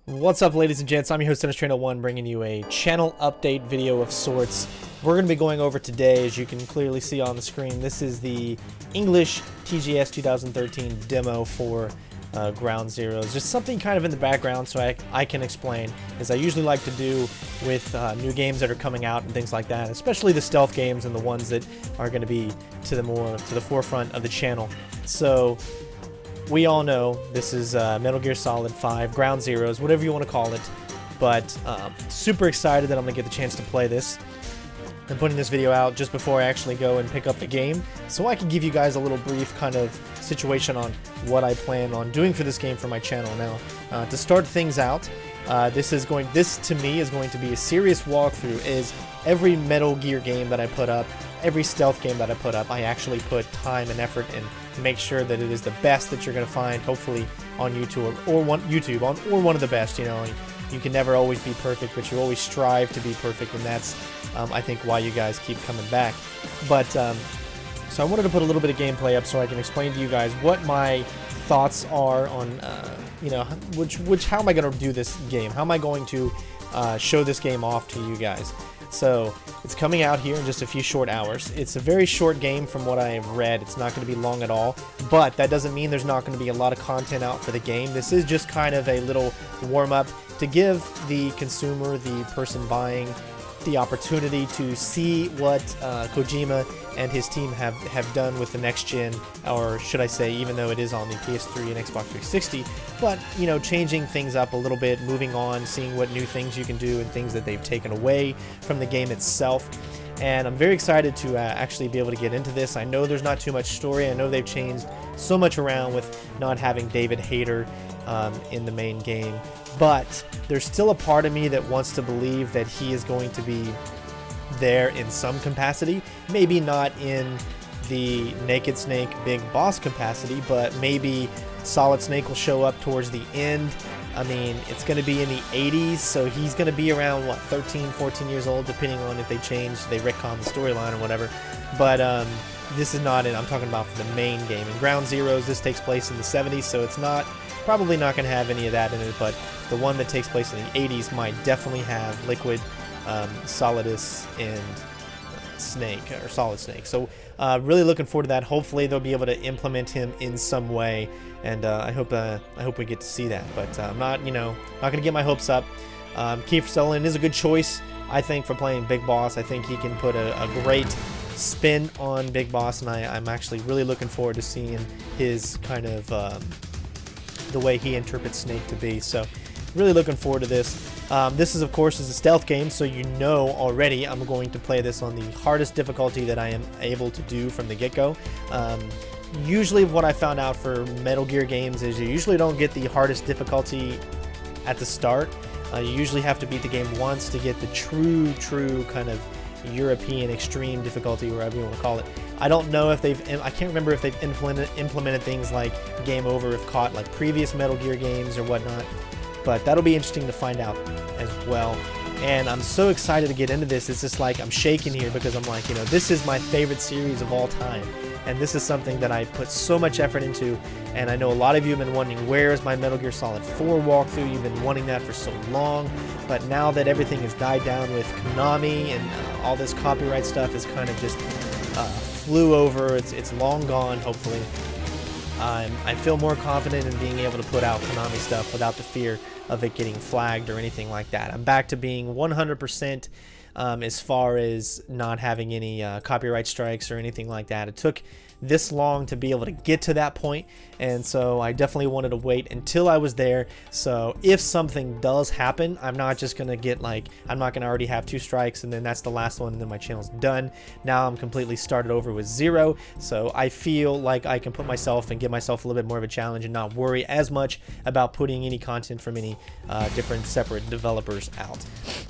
What's up, ladies and gents? I'm your host, CenterStrain01, bringing you a channel update video of sorts. We're going to be going over today, as you can clearly see on the screen, this is the English TGS 2013 demo for Ground Zeroes. Just something kind of in the background so I can explain, as I usually like to do with new games that are coming out and things like that, especially the stealth games and the ones that are going to be to the forefront of the channel. So we all know this is Metal Gear Solid 5, Ground Zeroes, whatever you want to call it, but super excited that I'm going to get the chance to play this. I'm putting this video out just before I actually go and pick up the game, so I can give you guys a little brief kind of situation on what I plan on doing for this game for my channel. Now, to start things out, this to me is going to be a serious walkthrough. Is every Metal Gear game that I put up, every stealth game that I put up, I actually put time and effort in to make sure that it is the best that you're going to find, hopefully on YouTube or one of the best. You know, you can never always be perfect, but you always strive to be perfect, and that's I think why you guys keep coming back. But so I wanted to put a little bit of gameplay up so I can explain to you guys what my thoughts are on you know, how am I going to do this game? How am I going to show this game off to you guys? So it's coming out here in just a few short hours. It's a very short game from what I have read. It's not going to be long at all, but that doesn't mean there's not going to be a lot of content out for the game. This is just kind of a little warm-up to give the consumer, the person buying, the opportunity to see what Kojima and his team have done with the next gen, or should I say, even though it is on the PS3 and Xbox 360, but, you know, changing things up a little bit, moving on, seeing what new things you can do and things that they've taken away from the game itself. And I'm very excited to actually be able to get into this. I know there's not too much story. I know they've changed so much around with not having David Hayter in the main game, but there's still a part of me that wants to believe that he is going to be there in some capacity. Maybe not in the Naked Snake Big Boss capacity, but maybe Solid Snake will show up towards the end. I mean, it's going to be in the 80s, so he's going to be around, what, 13, 14 years old, depending on if they retcon the storyline or whatever. But this is not it. I'm talking about for the main game. In Ground Zeroes, this takes place in the 70s, so it's probably not going to have any of that in it, but the one that takes place in the 80s might definitely have Liquid, Solidus, and Snake, or Solid Snake. So really looking forward to that. Hopefully they'll be able to implement him in some way, and I hope we get to see that. But I'm not going to get my hopes up. Kiefer Sutherland is a good choice, I think, for playing Big Boss. I think he can put a great spin on Big Boss, and I'm actually really looking forward to seeing his kind of the way he interprets Snake to be. So really looking forward to this. This is, of course, a stealth game, so you know already I'm going to play this on the hardest difficulty that I am able to do from the get-go. Usually what I found out for Metal Gear games is you usually don't get the hardest difficulty at the start. You usually have to beat the game once to get the true kind of European extreme difficulty, whatever you want to call it. I don't know if I can't remember if they've implemented things like game over if caught, like previous Metal Gear games or whatnot, but that'll be interesting to find out as well. And I'm so excited to get into this. It's just like I'm shaking here because I'm like, this is my favorite series of all time, and this is something that I put so much effort into. And I know a lot of you have been wondering, where is my Metal Gear Solid 4 walkthrough? You've been wanting that for so long, but now that everything has died down with Konami and all this copyright stuff is kind of just flew over, it's long gone, hopefully. I feel more confident in being able to put out Konami stuff without the fear of it getting flagged or anything like that. I'm back to being 100% as far as not having any copyright strikes or anything like that. It took this long to be able to get to that point, and so I definitely wanted to wait until I was there. So if something does happen, I'm not just gonna get I'm not gonna already have 2 strikes and then that's the last one and then my channel's done. Now I'm completely started over with 0, so I feel like I can put myself and give myself a little bit more of a challenge and not worry as much about putting any content from any different separate developers out.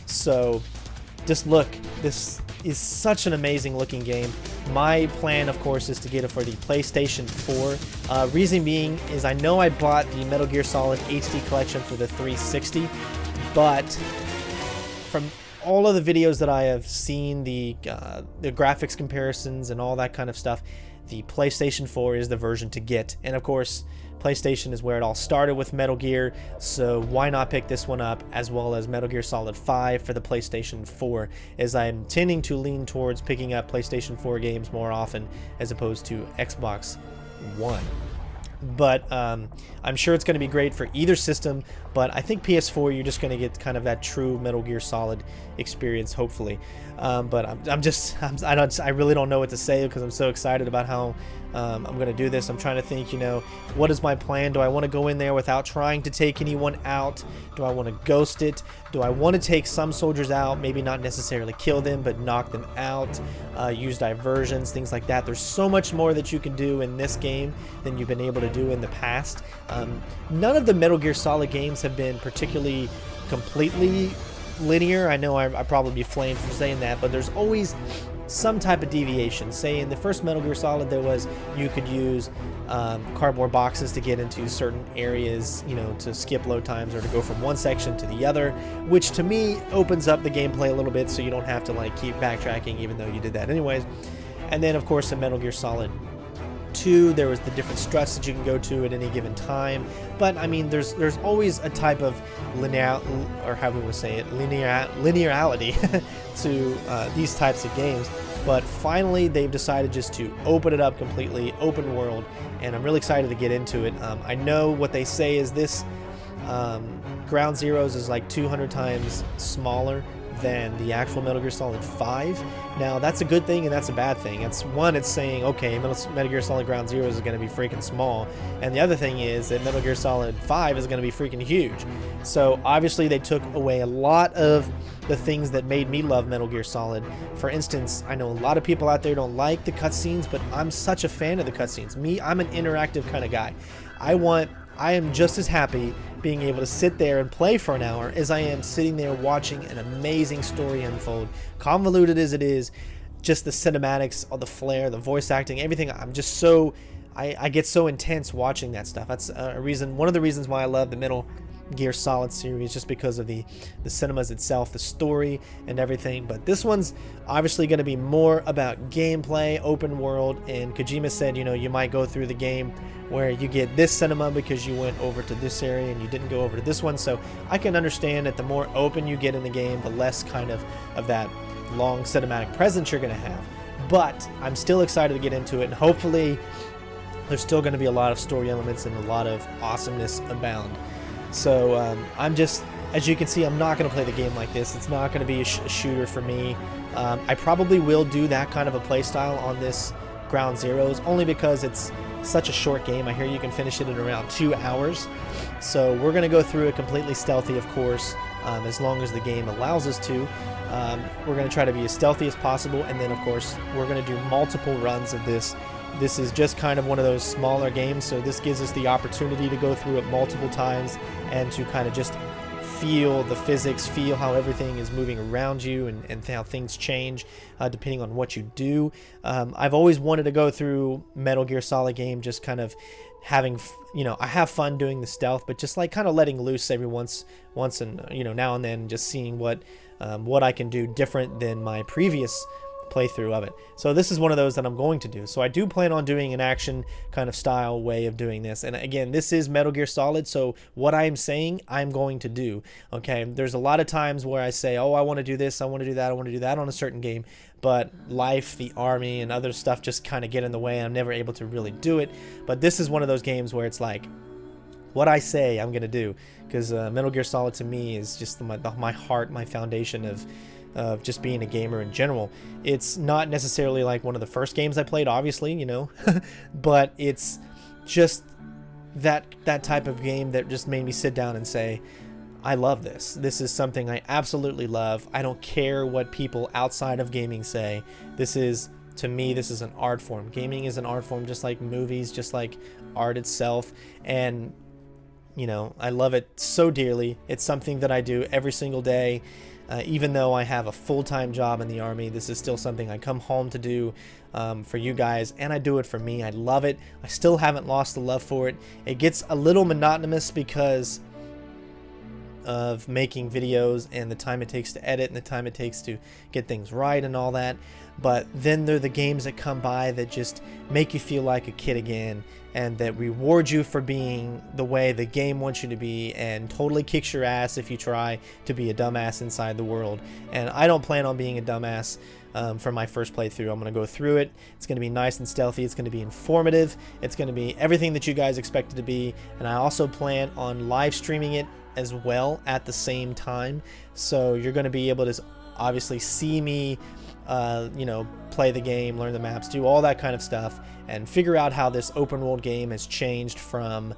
So just look, this is such an amazing looking game. My plan, of course, is to get it for the PlayStation 4. Reason being is I know I bought the Metal Gear Solid HD collection for the 360, but from all of the videos that I have seen, the graphics comparisons and all that kind of stuff, the PlayStation 4 is the version to get. And of course, PlayStation is where it all started with Metal Gear, so why not pick this one up, as well as Metal Gear Solid 5 for the PlayStation 4, as I'm tending to lean towards picking up PlayStation 4 games more often as opposed to Xbox One. But I'm sure it's going to be great for either system, but I think PS4 you're just going to get kind of that true Metal Gear Solid experience, hopefully. But I really don't know what to say because I'm so excited about how I'm going to do this. I'm trying to think, you know, what is my plan? Do I want to go in there without trying to take anyone out? Do I want to ghost it? Do I want to take some soldiers out, maybe not necessarily kill them, but knock them out, use diversions, things like that? There's so much more that you can do in this game than you've been able to do in the past. None of the Metal Gear Solid games have been particularly completely linear. I know I probably be flamed for saying that, but there's always some type of deviation. Say in the first Metal Gear Solid there was, you could use cardboard boxes to get into certain areas, you know, to skip load times or to go from one section to the other, which to me opens up the gameplay a little bit so you don't have to like keep backtracking even though you did that anyways. And then of course in Metal Gear Solid 2 there was the different struts that you can go to at any given time, but I mean there's always a type of linear, or how we would say it, linearity to these types of games. But finally they've decided just to open it up completely, open world, and I'm really excited to get into it. I know what they say is this Ground Zeroes is like 200 times smaller than the actual Metal Gear Solid 5. Now that's a good thing and that's a bad thing. It's one, it's saying okay, Metal Gear Solid Ground Zeroes is going to be freaking small, and the other thing is that Metal Gear Solid 5 is going to be freaking huge. So obviously they took away a lot of the things that made me love Metal Gear Solid. For instance, I know a lot of people out there don't like the cutscenes, but I'm such a fan of the cutscenes. I'm an interactive kind of guy. I am just as happy being able to sit there and play for an hour as I am sitting there watching an amazing story unfold. Convoluted as it is, just the cinematics, all the flair, the voice acting, everything. I'm just so, I get so intense watching that stuff. That's one of the reasons why I love the Metal Gear Solid series, just because of the cinemas itself, the story and everything. But this one's obviously going to be more about gameplay, open world, and Kojima said, you know, you might go through the game where you get this cinema because you went over to this area and you didn't go over to this one. So I can understand that the more open you get in the game, the less kind of that long cinematic presence you're going to have. But I'm still excited to get into it, and hopefully there's still going to be a lot of story elements and a lot of awesomeness abound. So I'm just, as you can see, I'm not going to play the game like this. It's not going to be a shooter for me. I probably will do that kind of a play style on this Ground Zeroes, only because it's such a short game. I hear you can finish it in around 2 hours. So we're going to go through it completely stealthy, of course, as long as the game allows us to. We're going to try to be as stealthy as possible, and then of course we're going to do multiple runs of this. This is just kind of one of those smaller games, so this gives us the opportunity to go through it multiple times and to kind of just feel the physics, feel how everything is moving around you, and how things change depending on what you do. I've always wanted to go through Metal Gear Solid game, just kind of having, you know, I have fun doing the stealth, but just like kind of letting loose every once and, you know, now and then, just seeing what I can do different than my previous playthrough of it. So this is one of those that I'm going to do. So I do plan on doing an action kind of style way of doing this. And again, this is Metal Gear Solid, so what I'm saying, I'm going to do. Okay, there's a lot of times where I say, oh, I want to do this, I want to do that, I want to do that on a certain game, but life, the army, and other stuff just kind of get in the way, and I'm never able to really do it. But this is one of those games where it's like, what I say, I'm going to do. Because Metal Gear Solid to me is just my heart, my foundation of just being a gamer in general. It's not necessarily like one of the first games I played, obviously, you know, but it's just that type of game that just made me sit down and say, I love this. This is something I absolutely love. I don't care what people outside of gaming say. To me, this is an art form. Gaming is an art form, just like movies, just like art itself. And, you know, I love it so dearly. It's something that I do every single day. Even though I have a full-time job in the Army, this is still something I come home to do for you guys, and I do it for me. I love it. I still haven't lost the love for it. It gets a little monotonous because of making videos and the time it takes to edit and the time it takes to get things right and all that. But then there are the games that come by that just make you feel like a kid again, and that reward you for being the way the game wants you to be, and totally kicks your ass if you try to be a dumbass inside the world. And I don't plan on being a dumbass for my first playthrough. I'm going to go through it. It's going to be nice and stealthy. It's going to be informative. It's going to be everything that you guys expect it to be. And I also plan on live streaming it as well at the same time. So you're going to be able to obviously see me you know, play the game, learn the maps, do all that kind of stuff, and figure out how this open world game has changed from,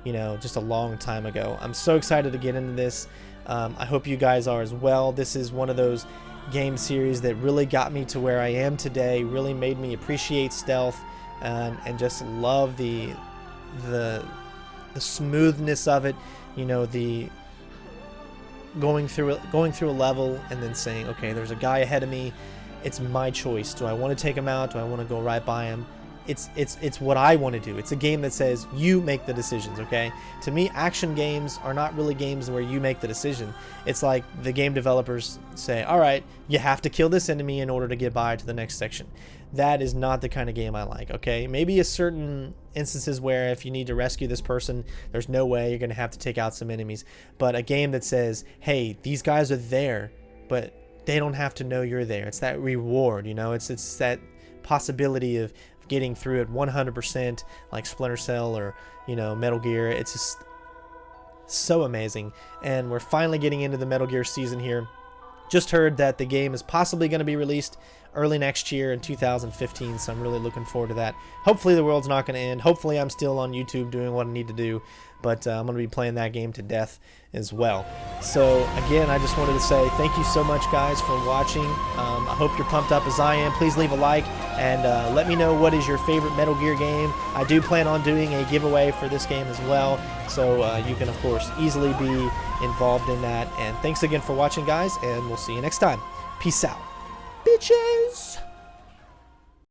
you know, just a long time ago. I'm so excited to get into this. I hope you guys are as well. This is one of those game series that really got me to where I am today, really made me appreciate stealth, and just love the smoothness of it. You know, the going through a level and then saying, okay, there's a guy ahead of me. It's my choice. Do I want to take him out? Do I want to go right by him? It's what I want to do. It's a game that says you make the decisions, okay? To me, action games are not really games where you make the decision. It's like the game developers say, all right, you have to kill this enemy in order to get by to the next section. That is not the kind of game I like, okay? Maybe a certain instances where if you need to rescue this person, there's no way, you're going to have to take out some enemies. But a game that says, hey, these guys are there, but they don't have to know you're there. It's that reward, you know? It's that possibility of getting through it 100%, like Splinter Cell or, you know, Metal Gear. It's just so amazing. And we're finally getting into the Metal Gear season here. Just heard that the game is possibly going to be released early next year in 2015, so I'm really looking forward to that. Hopefully the world's not going to end. Hopefully I'm still on YouTube doing what I need to do, but I'm going to be playing that game to death as well. So again, I just wanted to say thank you so much, guys, for watching. I hope you're pumped up as I am. Please leave a like and let me know what is your favorite Metal Gear game. I do plan on doing a giveaway for this game as well, so you can of course easily be involved in that. And thanks again for watching, guys, and we'll see you next time. Peace out, bitches.